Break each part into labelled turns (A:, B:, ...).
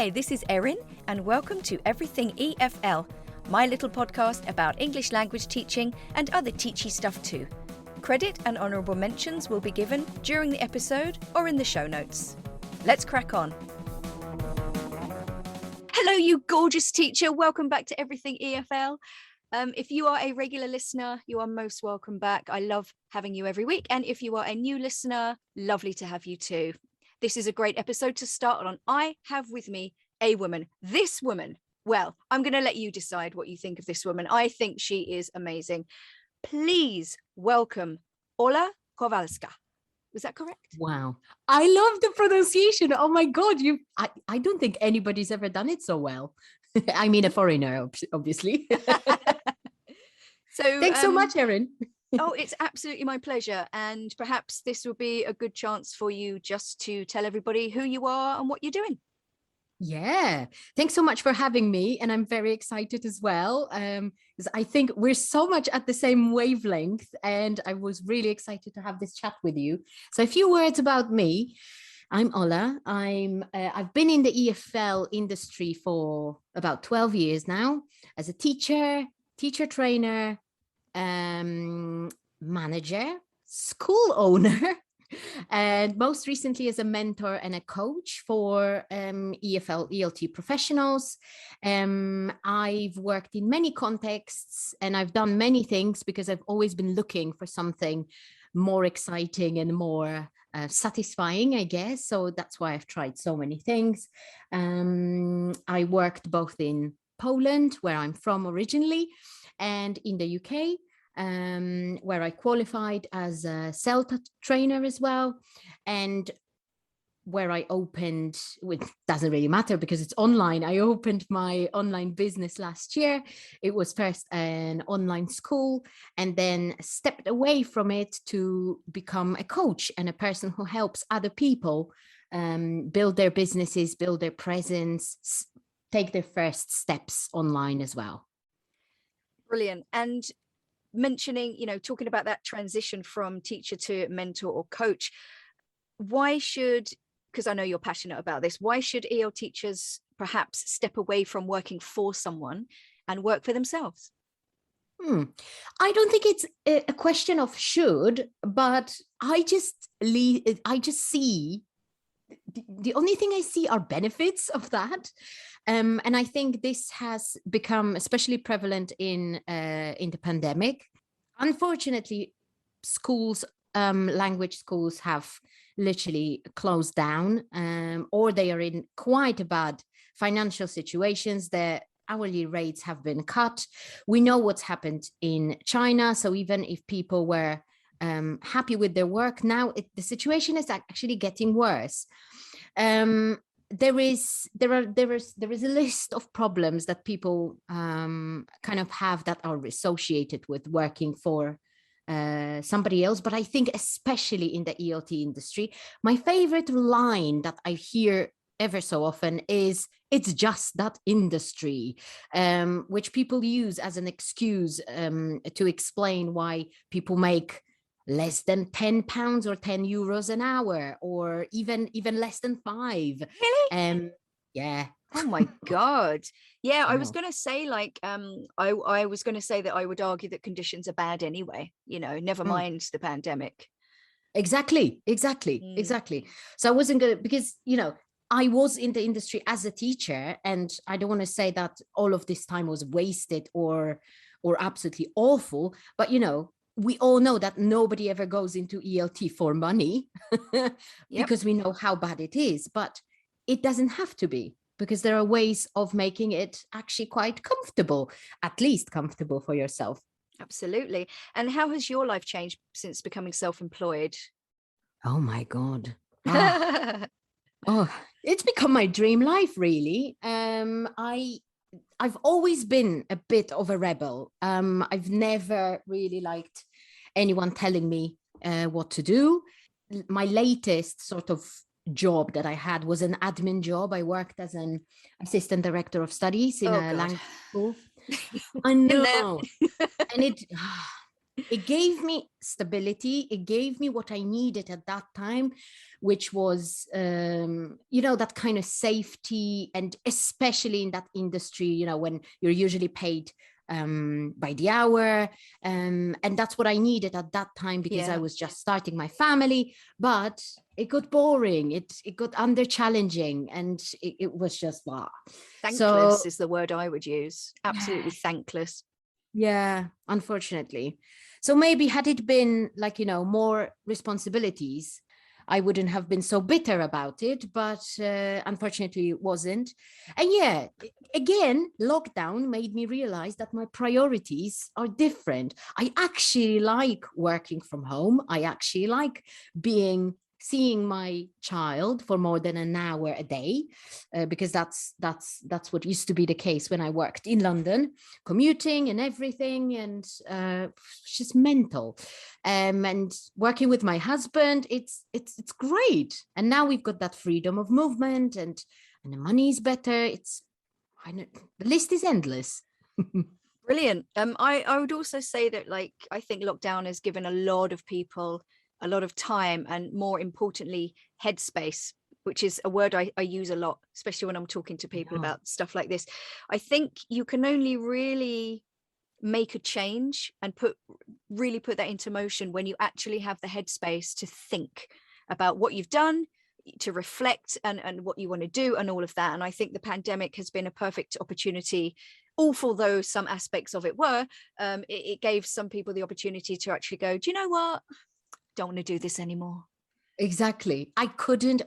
A: Hi, this is Erin, and welcome to Everything EFL, my little podcast about English language teaching and other teachy stuff too. Credit and honourable mentions will be given during the episode or in the show notes. Let's crack on. Hello, you gorgeous teacher. Welcome back to Everything EFL. If you are a regular listener, you are most welcome back. I love having you every week. And if you are a new listener, lovely to have you too. This is a great episode to start on. I have with me a woman. This woman, well, I'm going to let you decide what you think of this woman. I think she is amazing. Please welcome Ola Kowalska. Was that correct?
B: Wow. I love the pronunciation. Oh my God. I don't think anybody's ever done it so well. I mean, a foreigner, obviously.
A: So
B: thanks so much, Erin.
A: Oh, it's absolutely my pleasure. And perhaps this will be a good chance for you just to tell everybody who you are and what you're doing.
B: Yeah, thanks so much for having me. And I'm very excited as well. Because I think we're so much at the same wavelength. And I was really excited to have this chat with you. So a few words about me. I'm Ola. I've been in the EFL industry for about 12 years now as a teacher trainer, manager, school owner, and most recently as a mentor and a coach for EFL, ELT professionals. I've worked in many contexts and I've done many things because I've always been looking for something more exciting and more satisfying, I guess. So that's why I've tried so many things. I worked both in Poland, where I'm from originally, and in the UK, where I qualified as a CELTA trainer as well, and where I opened, which doesn't really matter because it's online. I opened my online business last year. It was first an online school and then stepped away from it to become a coach and a person who helps other people build their businesses, build their presence, take their first steps online as well.
A: Brilliant. And mentioning, talking about that transition from teacher to mentor or coach, why should, because I know you're passionate about this, why should EL teachers perhaps step away from working for someone and work for themselves?
B: I don't think it's a question of should, but I just see the only thing I see are benefits of that. And I think this has become especially prevalent in the pandemic. Unfortunately, schools, language schools have literally closed down, or they are in quite a bad financial situations. Their hourly rates have been cut. We know what's happened in China. So even if people were happy with their work, now the situation is actually getting worse. There is a list of problems that people kind of have that are associated with working for somebody else. But I think especially in the ELT industry, my favorite line that I hear ever so often is, "It's just that industry," which people use as an excuse to explain why people make less than £10 or €10 an hour, or even less than 5.
A: Really?
B: Yeah.
A: Oh my God. Yeah, I was going to say, I was going to say that I would argue that conditions are bad anyway, never mind the pandemic.
B: Exactly. So I wasn't going to, because, I was in the industry as a teacher, and I don't want to say that all of this time was wasted or absolutely awful, but, we all know that nobody ever goes into ELT for money because we know how bad it is, but it doesn't have to be, because there are ways of making it actually quite comfortable, at least comfortable for yourself.
A: Absolutely. And how has your life changed since becoming self-employed?
B: Oh my God. It's become my dream life, really. I've always been a bit of a rebel. I've never really liked anyone telling me what to do. My latest sort of job that I had was an admin job. I worked as an assistant director of studies in a language school. I know. And It gave me stability. It gave me what I needed at that time, which was, that kind of safety. And especially in that industry, when you're usually paid by the hour. And that's what I needed at that time, because I was just starting my family. But it got boring. It got under challenging, and it was just, wow.
A: Thankless is the word I would use. Absolutely thankless.
B: Yeah, unfortunately. So maybe had it been like, more responsibilities, I wouldn't have been so bitter about it, but unfortunately it wasn't. And yeah, again, lockdown made me realize that my priorities are different. I actually like working from home. I actually like seeing my child for more than an hour a day, because that's what used to be the case when I worked in London, commuting and everything, and it's just mental. And working with my husband, it's great. And now we've got that freedom of movement, and the money is better. The list is endless.
A: Brilliant. I would also say that, like, I think lockdown has given a lot of people a lot of time, and more importantly, headspace, which is a word I use a lot, especially when I'm talking to people about stuff like this. I think you can only really make a change and really put that into motion when you actually have the headspace to think about what you've done, to reflect, and what you want to do, and all of that. And I think the pandemic has been a perfect opportunity. Awful though some aspects of it were, it gave some people the opportunity to actually go, do you know what? Don't want to do this anymore.
B: Exactly. I couldn't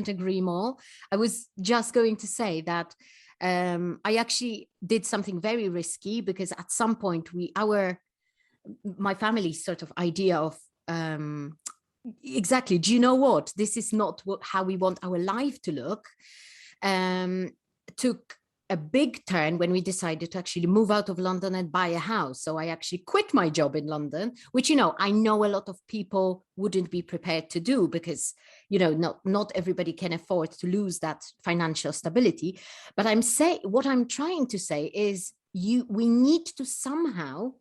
B: agree more. I was just going to say that I actually did something very risky, because at some point my family's sort of idea of exactly, do you know what? This is not how we want our life to look. Took a big turn when we decided to actually move out of London and buy a house. So I actually quit my job in London, which, I know a lot of people wouldn't be prepared to do, because, not everybody can afford to lose that financial stability. But what I'm trying to say is we need to somehow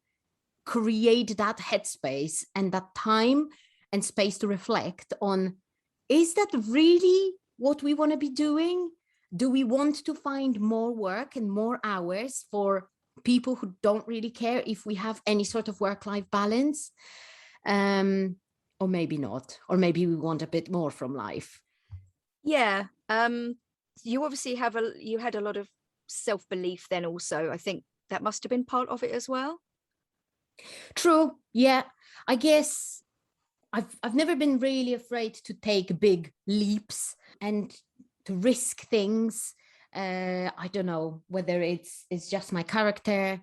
B: create that headspace and that time and space to reflect on, is that really what we want to be doing? Do we want to find more work and more hours for people who don't really care if we have any sort of work-life balance? Or maybe not, or maybe we want a bit more from life.
A: Yeah. You obviously you had a lot of self-belief then also. I think that must have been part of it as well.
B: True. Yeah. I guess I've never been really afraid to take big leaps and to risk things. I don't know whether it's just my character,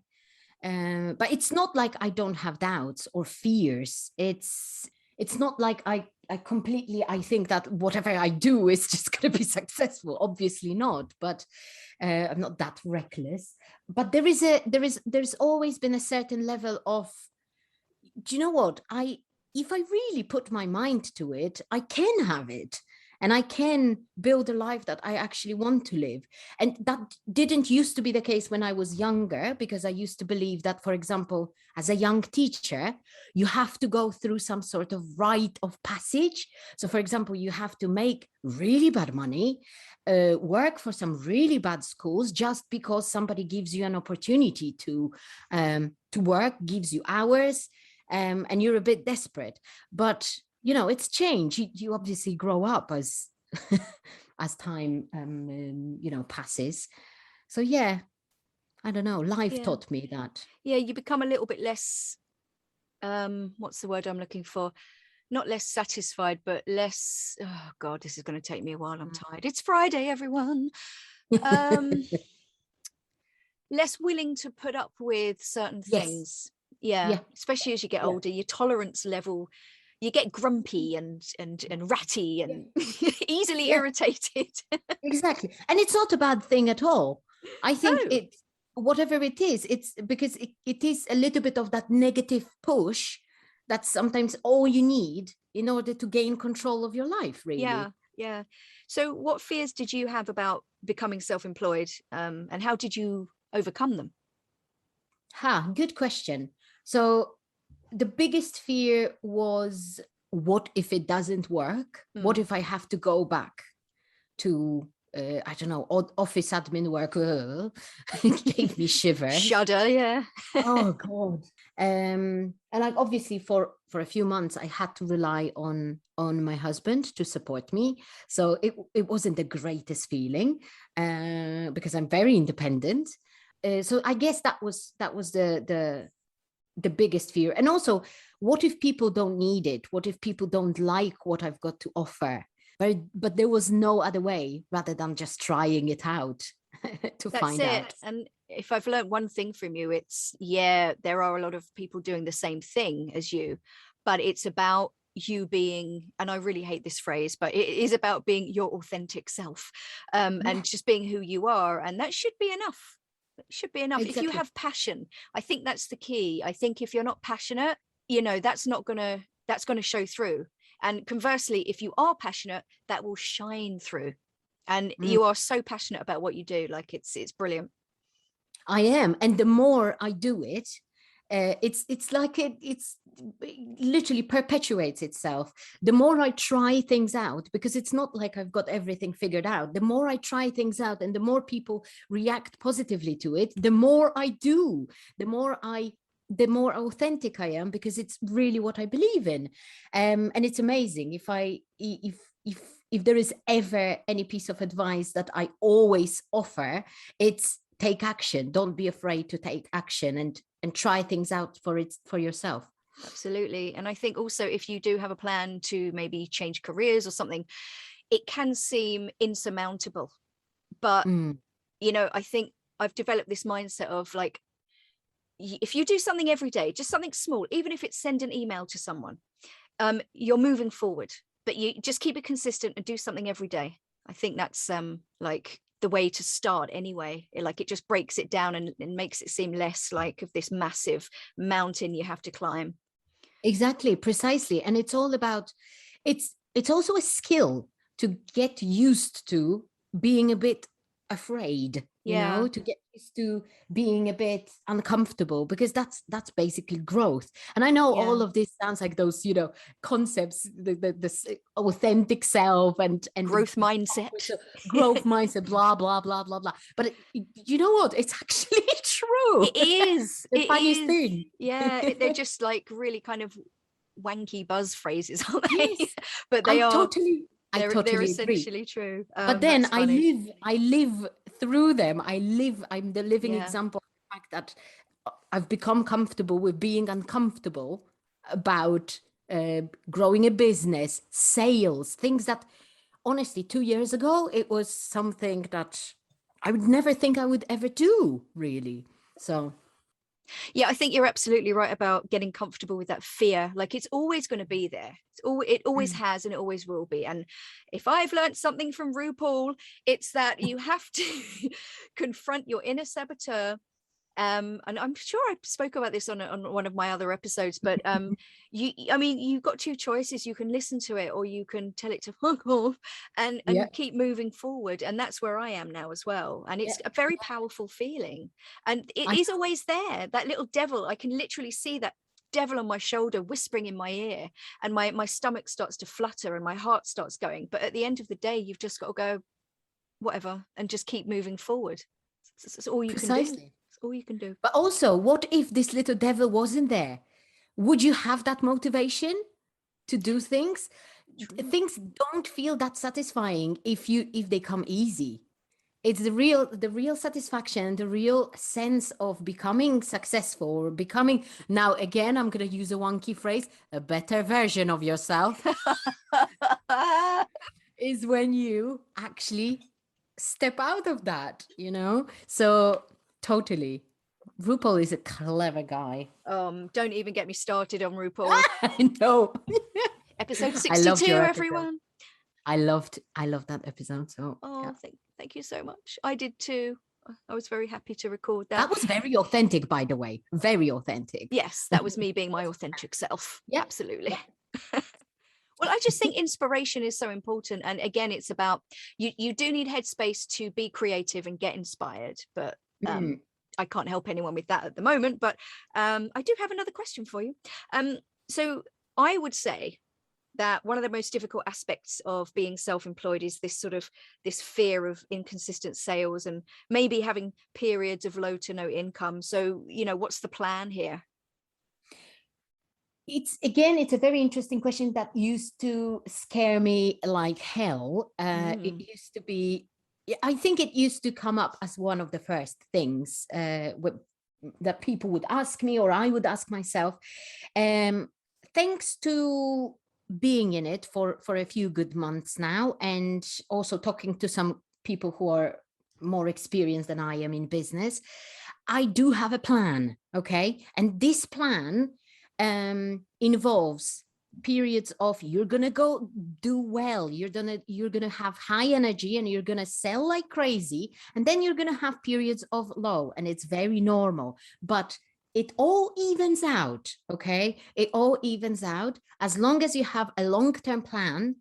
B: but it's not like I don't have doubts or fears. It's not like I think that whatever I do is just going to be successful. Obviously not, but I'm not that reckless. But there's always been a certain level of, do you know what? If I really put my mind to it, I can have it. And I can build a life that I actually want to live. And that didn't used to be the case when I was younger, because I used to believe that, for example, as a young teacher, you have to go through some sort of rite of passage. So, for example, you have to make really bad money, work for some really bad schools, just because somebody gives you an opportunity to work, gives you hours, and you're a bit desperate. But it's change. You obviously grow up as as time passes. So yeah, I don't know, life taught me that.
A: Yeah, you become a little bit less, what's the word I'm looking for? Not less satisfied, but less, oh God, this is going to take me a while. I'm tired. It's Friday, everyone. Less willing to put up with certain things. Yeah. Especially as you get older, your tolerance level, you get grumpy and ratty and easily irritated.
B: Exactly. And it's not a bad thing at all. I think it's whatever it is, it's because it is a little bit of that negative push that's sometimes all you need in order to gain control of your life, really.
A: Yeah. So what fears did you have about becoming self-employed, and how did you overcome them?
B: Good question. So the biggest fear was, what if it doesn't work? What if I have to go back to I don't know, office admin work? It gave me shivers.
A: Shudder, yeah.
B: Oh God. And like, obviously for a few months I had to rely on my husband to support me. So it wasn't the greatest feeling, because I'm very independent. So I guess that was the biggest fear. And also, what if people don't need it? What if people don't like what I've got to offer? But there was no other way rather than just trying it out to find out.
A: And if I've learned one thing from you, it's, yeah, there are a lot of people doing the same thing as you, but it's about you being, and I really hate this phrase, but it is about being your authentic self, and just being who you are. And that should be enough. It should be enough.
B: Exactly.
A: If you have passion, I think that's the key. I think if you're not passionate, you know, that's gonna show through. And conversely, if you are passionate, that will shine through. And you are so passionate about what you do. Like, it's brilliant.
B: I am. And the more I do it, it's like it literally perpetuates itself. The more I try things out, because it's not like I've got everything figured out. The more I try things out and the more people react positively to it, the more I do, the more authentic I am, because it's really what I believe in. And it's amazing. If there is ever any piece of advice that I always offer, it's take action. Don't be afraid to take action and try things out for yourself.
A: Absolutely. And I think also, if you do have a plan to maybe change careers or something, it can seem insurmountable. But, you know, I think I've developed this mindset of, like, if you do something every day, just something small, even if it's send an email to someone, you're moving forward. But you just keep it consistent and do something every day. I think that's like the way to start anyway. It just breaks it down and makes it seem less like of this massive mountain you have to climb.
B: Exactly, precisely. And it's all about, it's also a skill to get used to being a bit afraid, you know, to get used to being a bit uncomfortable, because that's basically growth. And I know all of this sounds like those, you know, concepts, the authentic self and
A: growth mindset,
B: blah blah blah blah blah. But you know what? It's actually true.
A: It is
B: the funniest thing.
A: Yeah, they're just like really kind of wanky buzz phrases, aren't they?
B: Yes.
A: But they are
B: they're
A: essentially
B: agree.
A: True.
B: But then I live through them. I'm the living
A: Yeah.
B: example of the fact that I've become comfortable with being uncomfortable about growing a business, sales, things that honestly 2 years ago it was something that I would never think I would ever do, really. So
A: yeah, I think you're absolutely right about getting comfortable with that fear. Like, it's always going to be there. It always has, and it always will be. And if I've learned something from RuPaul, it's that you have to confront your inner saboteur. And I'm sure I spoke about this on one of my other episodes, but you've got two choices. You can listen to it, or you can tell it to fuck off and keep moving forward. And that's where I am now as well. And it's a very powerful feeling, and it is always there. That little devil, I can literally see that devil on my shoulder whispering in my ear, and my stomach starts to flutter and my heart starts going. But at the end of the day, you've just got to go, whatever, and just keep moving forward. It's all you can do. All you can do.
B: But also, what if this little devil wasn't there? Would you have that motivation to do things? True. Things don't feel that satisfying if they come easy. It's the real satisfaction, the real sense of becoming successful, or becoming, now again, I'm going to use a wonky phrase, a better version of yourself, is when you actually step out of that, you know? So totally. RuPaul is a clever guy.
A: Don't even get me started on RuPaul.
B: I know.
A: Episode 62, everyone.
B: I loved that episode. So
A: thank you so much. I did too. I was very happy to record that.
B: That was very authentic, by the way. Very authentic.
A: Yes, that was me being my authentic self. Yeah, absolutely. Well, I just think inspiration is so important. And again, it's about, you do need headspace to be creative and get inspired. But I can't help anyone with that at the moment, but I do have another question for you. So I would say that one of the most difficult aspects of being self-employed is this fear of inconsistent sales and maybe having periods of low to no income. So, what's the plan here?
B: It's a very interesting question that used to scare me like hell. It used to be, I think it used to come up as one of the first things that people would ask me, or I would ask myself. Thanks to being in it for a few good months now, and also talking to some people who are more experienced than I am in business, I do have a plan. Okay. And this plan involves periods of you're gonna go do well, you're gonna have high energy and you're gonna sell like crazy, and then you're gonna have periods of low, and it's very normal, but it all evens out. Okay, it all evens out as long as you have a long-term plan,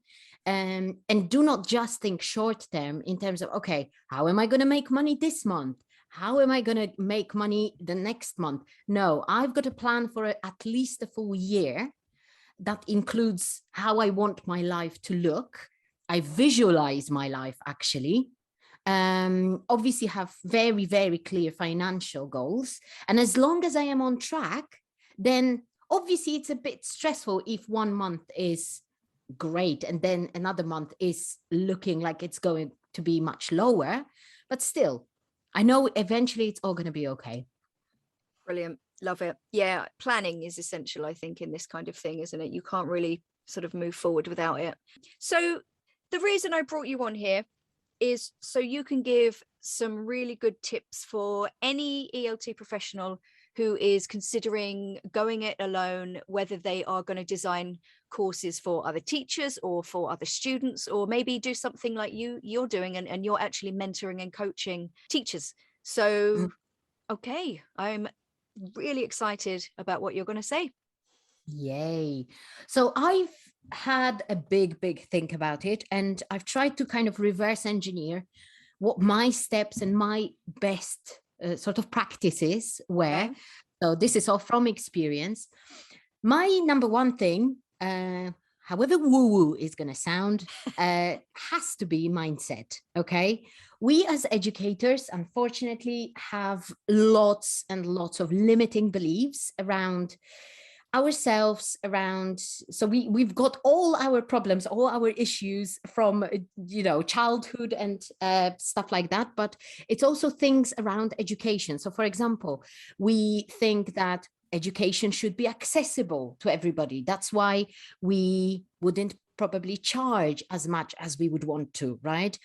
B: and do not just think short-term in terms of, okay, how am I going to make money this month? How am I going to make money the next month? No, I've got a plan for at least a full year that includes how I want my life to look. I visualize my life actually. Obviously have very, very clear financial goals. And as long as I am on track, then obviously it's a bit stressful if 1 month is great and then another month is looking like it's going to be much lower. But still, I know eventually it's all going to be okay.
A: Brilliant. Love it. Yeah. Planning is essential, I think, in this kind of thing, isn't it? You can't really sort of move forward without it. So the reason I brought you on here is so you can give some really good tips for any ELT professional who is considering going it alone, whether they are going to design courses for other teachers or for other students, or maybe do something like you're doing and you're actually mentoring and coaching teachers. So, okay, I'm really excited about what you're going to say.
B: Yay. So I've had a big think about it, and I've tried to kind of reverse engineer what my steps and my best sort of practices were. Okay. So this is all from experience. My number one thing, however woo-woo is going to sound, has to be mindset. Okay. We as educators, unfortunately, have lots and lots of limiting beliefs around ourselves, around, so we've got all our problems, all our issues from childhood and stuff like that, but it's also things around education. So for example, we think that education should be accessible to everybody. That's why we wouldn't probably charge as much as we would want to, right?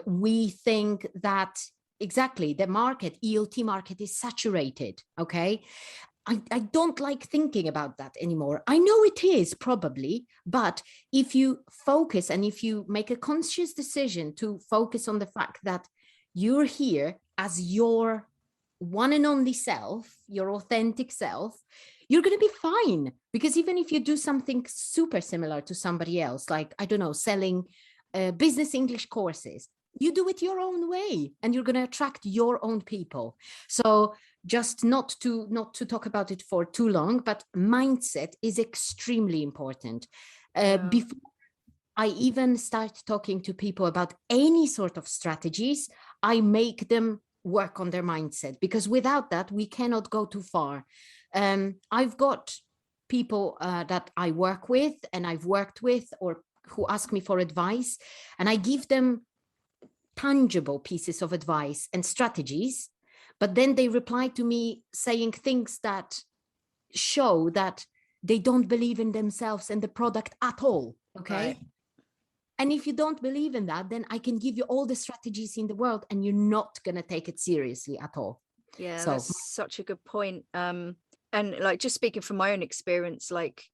B: We think that exactly the market, ELT market, is saturated. Okay. I don't like thinking about that anymore. I know it is probably, but if you focus and if you make a conscious decision to focus on the fact that you're here as your one and only self, your authentic self, you're going to be fine. Because even if you do something super similar to somebody else, like, I don't know, selling business English courses, you do it your own way and you're going to attract your own people. So just not to talk about it for too long, but mindset is extremely important. Before I even start talking to people about any sort of strategies, I make them work on their mindset, because without that, we cannot go too far. I've got people that I work with and I've worked with, or who ask me for advice, and I give them tangible pieces of advice and strategies, but then they reply to me saying things that show that they don't believe in themselves and the product at all. Okay. Right. And if you don't believe in that, then I can give you all the strategies in the world and you're not going to take it seriously at all.
A: Yeah, so that's such a good point. And like, just speaking from my own experience, like,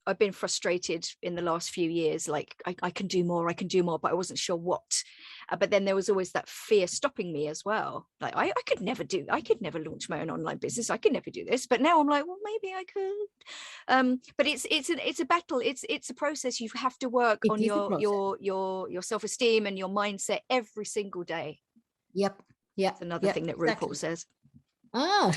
A: I've been frustrated in the last few years, like I can do more, but I wasn't sure what. But then there was always that fear stopping me as well. Like I could never launch my own online business. I could never do this. But now I'm like, well, maybe I could. But it's a battle. It's a process. You have to work on your self-esteem and your mindset every single day.
B: Yep. Yeah.
A: That's another thing that RuPaul says.
B: Ah.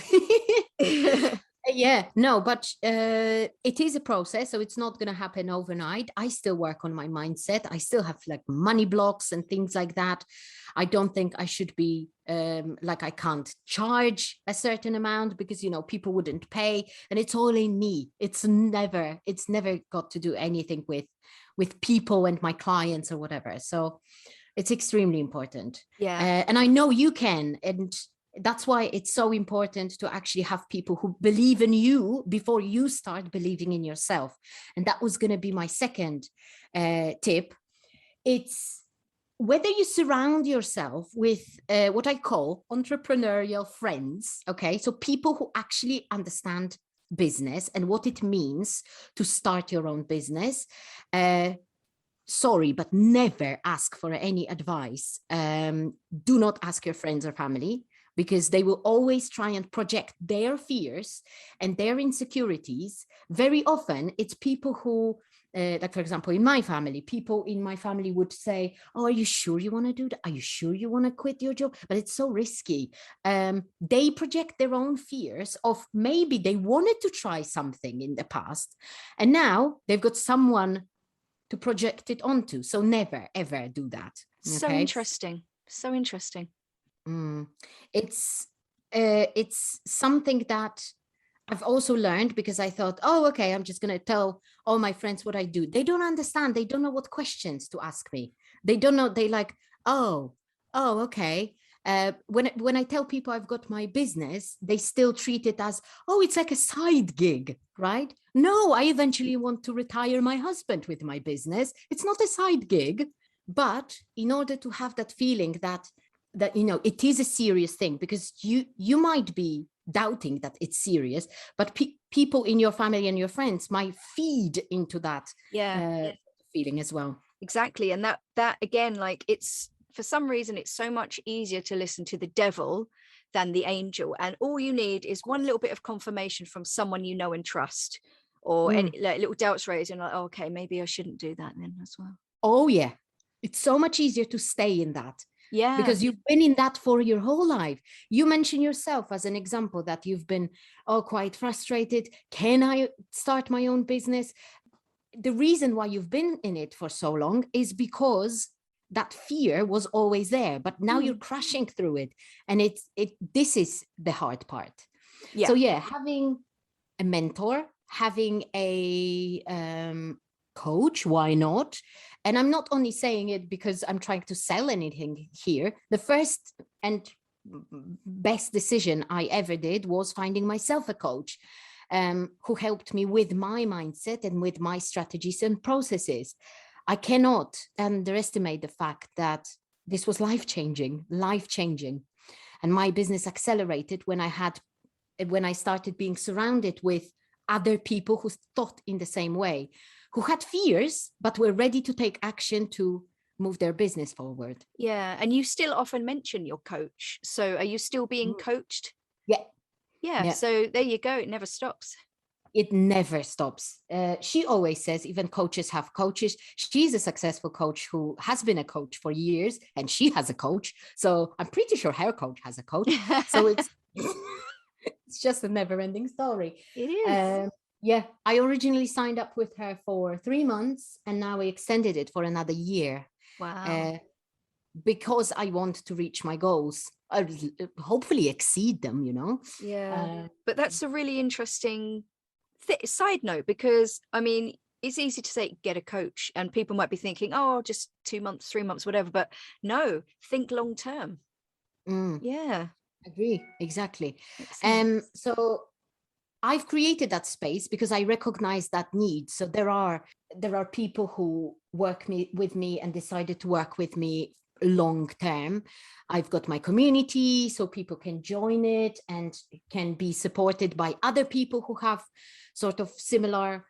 B: Yeah, no, but it is a process, so it's not going to happen overnight. I still work on my mindset. I still have like money blocks and things like that. I don't think I should be like, I can't charge a certain amount because, you know, people wouldn't pay, and it's all in me. It's never got to do anything with people and my clients or whatever. So it's extremely important.
A: Yeah.
B: And I know you can, and that's why it's so important to actually have people who believe in you before you start believing in yourself. And that was going to be my second tip. It's whether you surround yourself with what I call entrepreneurial friends. Okay, so people who actually understand business and what it means to start your own business. Sorry, but never ask for any advice. Do not ask your friends or family, because they will always try and project their fears and their insecurities. Very often it's people who, like for example, in my family, people in my family would say, oh, are you sure you want to do that? Are you sure you want to quit your job? But it's so risky. They project their own fears of maybe they wanted to try something in the past, and now they've got someone to project it onto. So never, ever do that.
A: So
B: Okay?
A: interesting. So interesting.
B: It's something that I've also learned, because I thought, oh, okay, I'm just going to tell all my friends what I do. They don't understand. They don't know what questions to ask me. They don't know. They like, oh, okay. When I tell people I've got my business, they still treat it as, oh, it's like a side gig, right? No, I eventually want to retire my husband with my business. It's not a side gig. But in order to have that feeling that you know it is a serious thing, because you might be doubting that it's serious, but people in your family and your friends might feed into that feeling as well.
A: Exactly. And that again, like, it's, for some reason it's so much easier to listen to the devil than the angel, and all you need is one little bit of confirmation from someone you know and trust, or any like little doubts raised, and like, oh, okay, maybe I shouldn't do that then as well.
B: Oh yeah, it's so much easier to stay in that.
A: Yeah.
B: Because you've been in that for your whole life. You mentioned yourself as an example that you've been quite frustrated. Can I start my own business? The reason why you've been in it for so long is because that fear was always there, but now you're crashing through it. And this is the hard part.
A: Yeah.
B: So yeah, having a mentor, having a coach, why not? And I'm not only saying it because I'm trying to sell anything here. The first and best decision I ever did was finding myself a coach who helped me with my mindset and with my strategies and processes. I cannot underestimate the fact that this was life-changing. And my business accelerated when I started being surrounded with other people who thought in the same way, who had fears, but were ready to take action to move their business forward.
A: Yeah. And you still often mention your coach. So are you still being coached? Yeah. So there you go. It never stops.
B: It never stops. She always says, even coaches have coaches. She's a successful coach who has been a coach for years, and she has a coach. So I'm pretty sure her coach has a coach. So it's just a never-ending story.
A: It is.
B: Yeah, I originally signed up with her for 3 months, and now we extended it for another year.
A: Wow.
B: Because I want to reach my goals, hopefully exceed them, you know?
A: Yeah. But that's a really interesting side note, because I mean, it's easy to say get a coach, and people might be thinking, oh, just 2 months, 3 months, whatever. But no, think long term. Yeah.
B: Agree. Exactly.
A: Excellent.
B: So I've created that space because I recognize that need. So there are people who work with me and decided to work with me long term. I've got my community, so people can join it and can be supported by other people who have sort of similar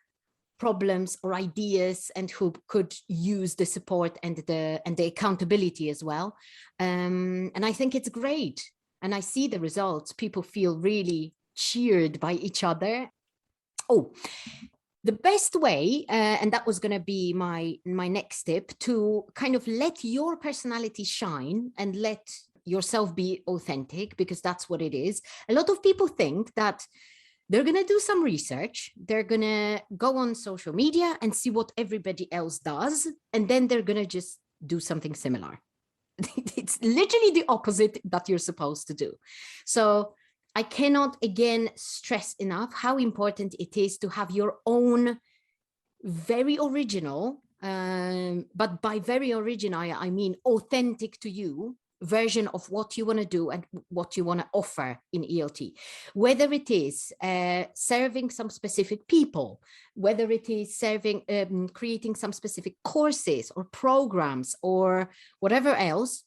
B: problems or ideas, and who could use the support and the accountability as well. And I think it's great. And I see the results. People feel really cheered by each other. Oh, the best way, and that was going to be my next tip, to kind of let your personality shine and let yourself be authentic, because that's what it is. A lot of people think that they're going to do some research, they're going to go on social media and see what everybody else does, and then they're going to just do something similar. It's literally the opposite that you're supposed to do. So I cannot again stress enough how important it is to have your own very original, but by very original, I mean authentic to you version of what you want to do and what you want to offer in ELT, whether it is serving some specific people, whether it is serving, creating some specific courses or programs or whatever else,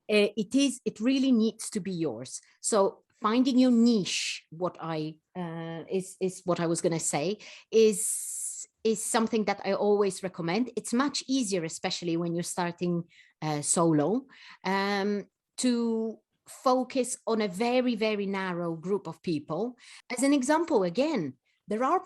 B: it really needs to be yours. So finding your niche, is what I was going to say, is something that I always recommend. It's much easier, especially when you're starting solo, to focus on a very, very narrow group of people. As an example, again, there are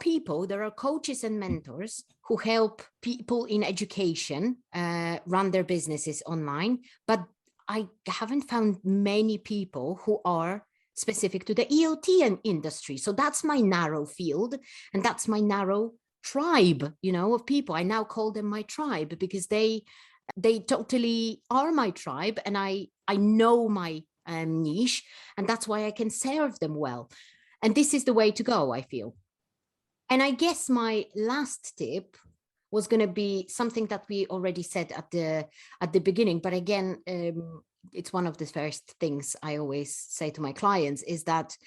B: coaches and mentors who help people in education run their businesses online, but I haven't found many people who are specific to the ELT industry. So that's my narrow field, and that's my narrow tribe, of people. I now call them my tribe because they totally are my tribe, and I know my niche, and that's why I can serve them well. And this is the way to go, I feel. And I guess my last tip was going to be something that we already said at the beginning, but again, it's one of the first things I always say to my clients, is that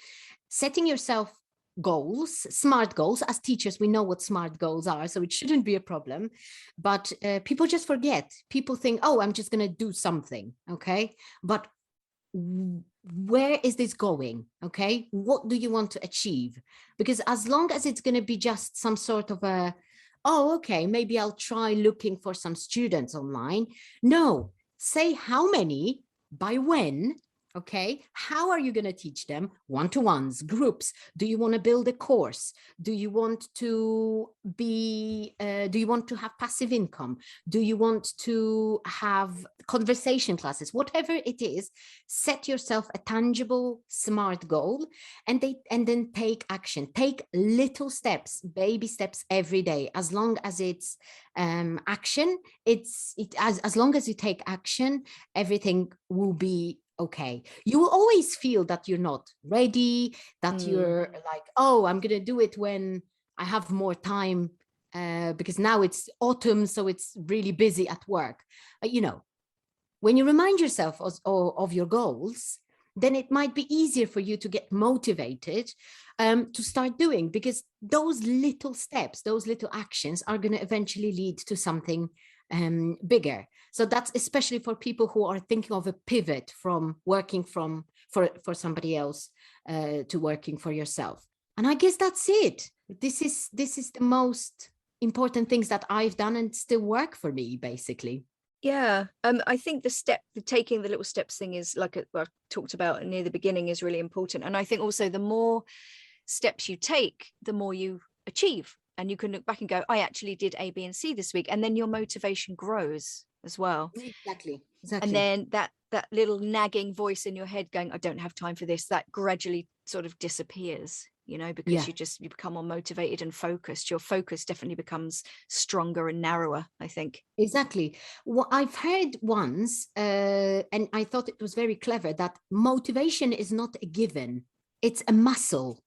B: setting yourself goals, smart goals. As teachers, we know what smart goals are, so it shouldn't be a problem. But people just forget. People think, oh, I'm just going to do something, okay? But where is this going, okay? What do you want to achieve? Because as long as it's going to be just some sort of a, oh, okay, maybe I'll try looking for some students online. No, say how many, by when. Okay, how are you going to teach them? One-to-ones, groups? Do you want to build a course? Do you want to have passive income? Do you want to have conversation classes? Whatever it is, set yourself a tangible, smart goal, and then take action. Take little steps, baby steps every day. As long as it's action, as long as you take action, everything will be okay. You will always feel that you're not ready, that you're like, oh, I'm going to do it when I have more time, because now it's autumn, so it's really busy at work. When you remind yourself of your goals, then it might be easier for you to get motivated to start doing, because those little steps, those little actions are going to eventually lead to something bigger. So that's especially for people who are thinking of a pivot from working for somebody else to working for yourself. And I guess that's it. This is the most important things that I've done and still work for me, basically.
A: Yeah, I think the taking the little steps thing is, like I talked about near the beginning, is really important. And I think also the more steps you take, the more you achieve. And you can look back and go, I actually did A, B, and C this week. And then your motivation grows as well.
B: Exactly.
A: And then that little nagging voice in your head going, I don't have time for this, that gradually sort of disappears, because you become more motivated and focused. Your focus definitely becomes stronger and narrower, I think.
B: Exactly. What I've heard once, and I thought it was very clever, that motivation is not a given. It's a muscle.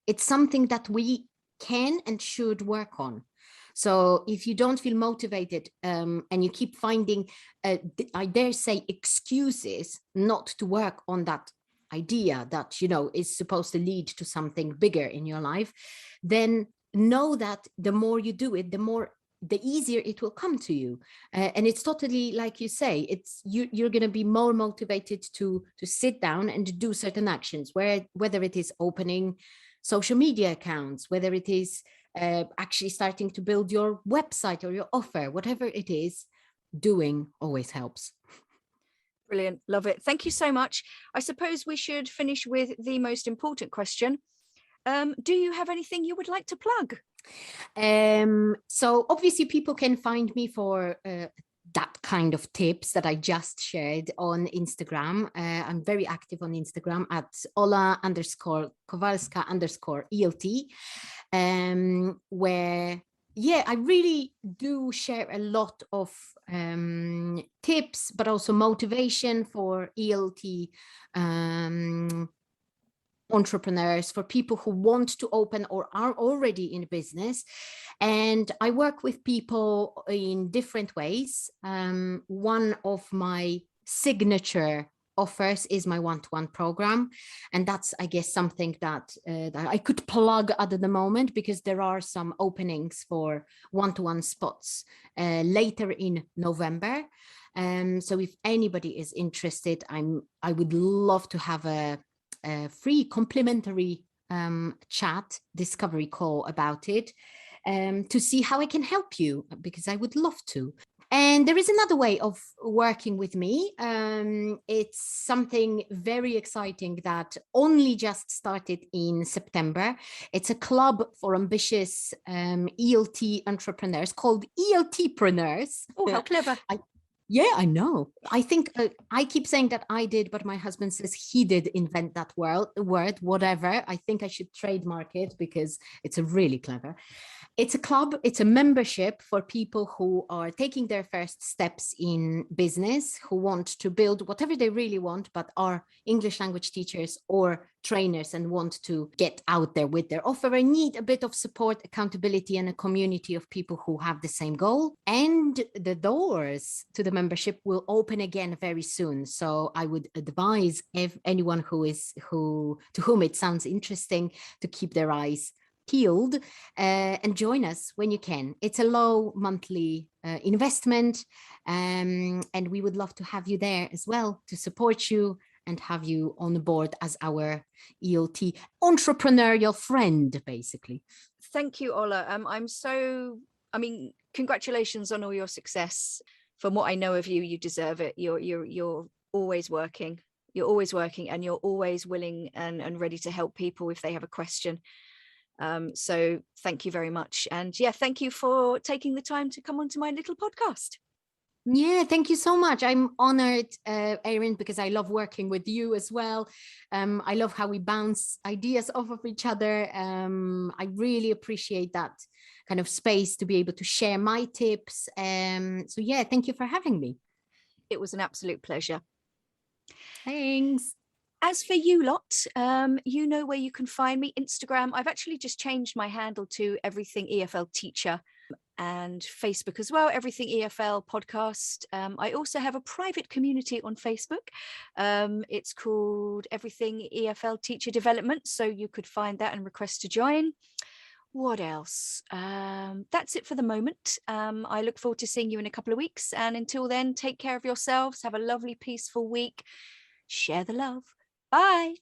B: It's something that we can and should work on. So if you don't feel motivated and you keep finding, I dare say, excuses not to work on that idea that, is supposed to lead to something bigger in your life, then know that the more you do it, the easier it will come to you. And it's totally, like you say, you're going to be more motivated to sit down and do certain actions, whether it is opening social media accounts, whether it is actually starting to build your website or your offer, whatever it is, doing always helps.
A: Brilliant. Love it. Thank you so much. I suppose we should finish with the most important question. Do you have anything you would like to plug?
B: So obviously people can find me for that kind of tips that I just shared on Instagram. I'm very active on Instagram at Ola_Kowalska_ELT, where, yeah, I really do share a lot of tips, but also motivation for ELT entrepreneurs, for people who want to open or are already in business. And I work with people in different ways. One of my signature offers is my one-to-one program. And that's, I guess, something that I could plug at the moment, because there are some openings for one-to-one spots later in November. So if anybody is interested, I would love to have a free complimentary chat discovery call about it, to see how I can help you, because I would love to. And there is another way of working with me. It's something very exciting that only just started in September. It's a club for ambitious ELT entrepreneurs called ELTpreneurs.
A: Oh, how clever.
B: Yeah, I know. I think I keep saying that I did, but my husband says he did invent that word, whatever. I think I should trademark it, because it's a really clever. It's a club, it's a membership for people who are taking their first steps in business, who want to build whatever they really want, but are English language teachers or trainers and want to get out there with their offer and need a bit of support, accountability, and a community of people who have the same goal. And the doors to the membership will open again very soon. So I would advise anyone to whom it sounds interesting to keep their eyes peeled and join us when you can. It's a low monthly investment, and we would love to have you there as well, to support you and have you on board as our ELT entrepreneurial friend, basically.
A: Thank you, Ola. Congratulations on all your success. From what I know of you, you deserve it. You're always working. You're always working, and you're always willing and ready to help people if they have a question. So thank you very much. And yeah, thank you for taking the time to come onto my little podcast.
B: Yeah, thank you so much. I'm honored, Erin, because I love working with you as well. I love how we bounce ideas off of each other. I really appreciate that kind of space to be able to share my tips. So yeah, thank you for having me.
A: It was an absolute pleasure.
B: Thanks.
A: As for you lot, you know where you can find me. Instagram, I've actually just changed my handle to Everything EFL Teacher, and Facebook as well, Everything EFL Podcast. I also have a private community on Facebook. It's called Everything EFL Teacher Development, so you could find that and request to join. What else? That's it for the moment. I look forward to seeing you in a couple of weeks, and until then, take care of yourselves. Have a lovely, peaceful week. Share the love. Bye.